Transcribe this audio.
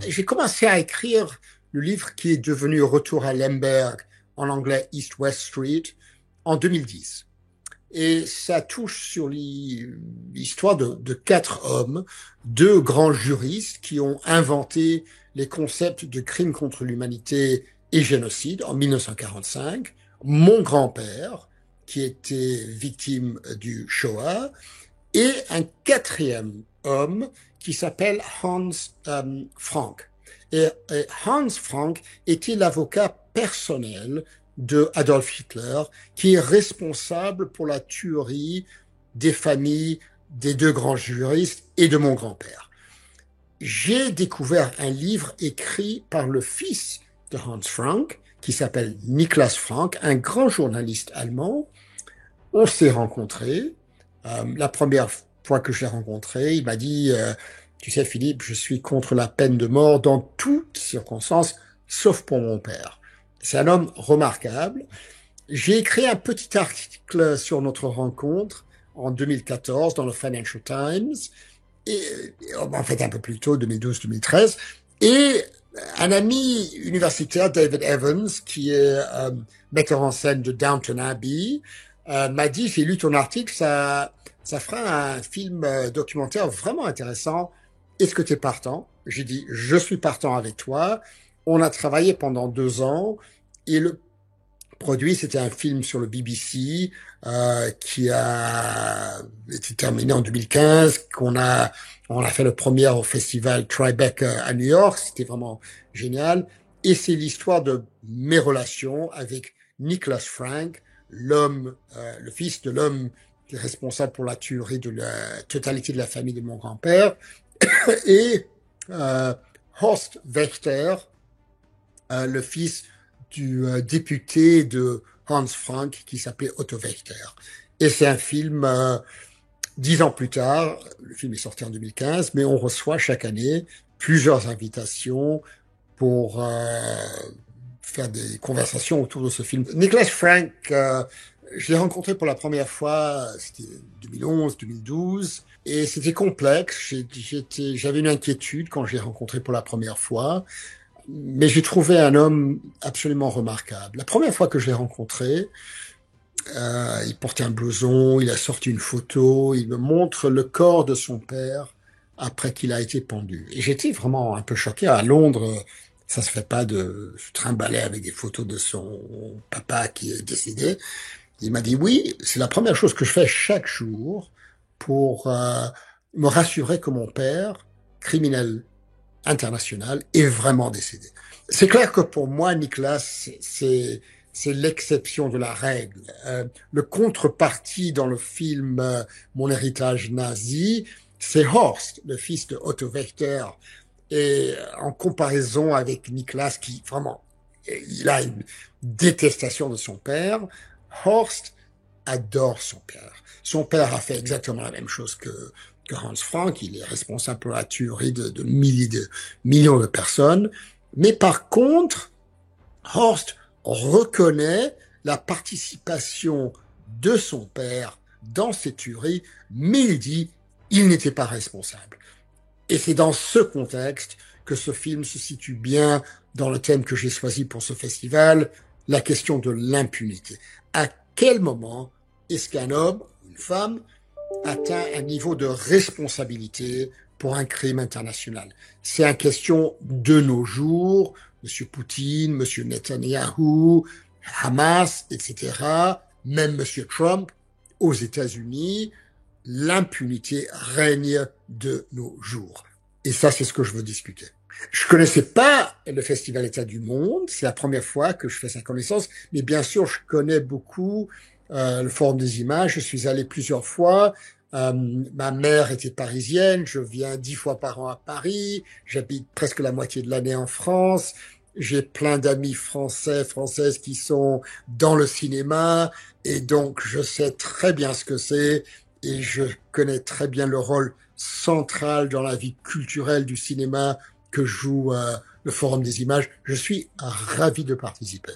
j'ai commencé à écrire le livre qui est devenu Retour à Lemberg, en anglais East-West Street, en 2010. Et ça touche sur l'histoire de quatre hommes, deux grands juristes qui ont inventé les concepts de crime contre l'humanité et génocide en 1945. Mon grand-père, qui était victime du Shoah, et un quatrième homme qui s'appelle Hans Frank. Et Hans Frank était l'avocat personnel de Adolf Hitler, qui est responsable pour la tuerie des familles des deux grands juristes et de mon grand-père. J'ai découvert un livre écrit par le fils de Hans Frank, qui s'appelle Niklas Frank, un grand journaliste allemand. On s'est rencontrés. La première fois que je l'ai rencontré, il m'a dit tu sais Philippe, je suis contre la peine de mort dans toutes circonstances, sauf pour mon père. C'est un homme remarquable. J'ai écrit un petit article sur notre rencontre en 2014 dans le Financial Times, et en fait un peu plus tôt, 2012-2013, et un ami universitaire, David Evans, qui est metteur en scène de Downton Abbey, m'a dit, j'ai lu ton article, ça fera un film documentaire vraiment intéressant. Est-ce que tu es partant? J'ai dit, je suis partant avec toi. On a travaillé pendant 2 ans et le produit, c'était un film sur le BBC qui a été terminé en 2015, on a fait le premier au festival Tribeca à New York. C'était vraiment génial. Et c'est l'histoire de mes relations avec Niklas Frank, le fils de l'homme qui est responsable pour la tuerie de la totalité de la famille de mon grand-père, et euh, Horst Wächter, le fils du député de Hans Frank qui s'appelait Otto Wächter. Et c'est un film, 10 ans plus tard, le film est sorti en 2015, mais on reçoit chaque année plusieurs invitations pour faire des conversations autour de ce film. Nicholas Frank, je l'ai rencontré pour la première fois, c'était 2011, 2012, et c'était complexe. J'avais une inquiétude quand je l'ai rencontré pour la première fois, mais j'ai trouvé un homme absolument remarquable. La première fois que je l'ai rencontré, il portait un blouson, il a sorti une photo, il me montre le corps de son père après qu'il a été pendu. Et j'étais vraiment un peu choqué. À Londres, ça se fait pas de se trimballer avec des photos de son papa qui est décédé. Il m'a dit oui, c'est la première chose que je fais chaque jour pour me rassurer que mon père, criminel international, est vraiment décédé. C'est clair que pour moi, Nicolas, c'est l'exception de la règle. Le contrepartie dans le film Mon héritage nazi, c'est Horst, le fils de Otto Wächter. Et en comparaison avec Nicolas, qui vraiment, il a une détestation de son père, Horst adore son père. Son père a fait exactement la même chose que Hans Frank. Il est responsable pour la tuerie de millions de personnes. Mais par contre, Horst reconnaît la participation de son père dans ces tueries, mais il dit il n'était pas responsable. Et c'est dans ce contexte que ce film se situe bien dans le thème que j'ai choisi pour ce festival, la question de l'impunité. À quel moment est-ce qu'un homme, une femme, atteint un niveau de responsabilité pour un crime international? C'est une question de nos jours. Monsieur Poutine, Monsieur Netanyahou, Hamas, etc., même Monsieur Trump aux États-Unis, l'impunité règne de nos jours. Et ça, c'est ce que je veux discuter. Je connaissais pas le Festival État du Monde, c'est la première fois que je fais sa connaissance, mais bien sûr, je connais beaucoup le Forum des Images, je suis allé plusieurs fois. Ma mère était parisienne, je viens 10 fois par an à Paris, j'habite presque la moitié de l'année en France, j'ai plein d'amis français, françaises qui sont dans le cinéma, et donc je sais très bien ce que c'est, et je connais très bien le rôle central dans la vie culturelle du cinéma que joue le Forum des Images. Je suis ravi de participer.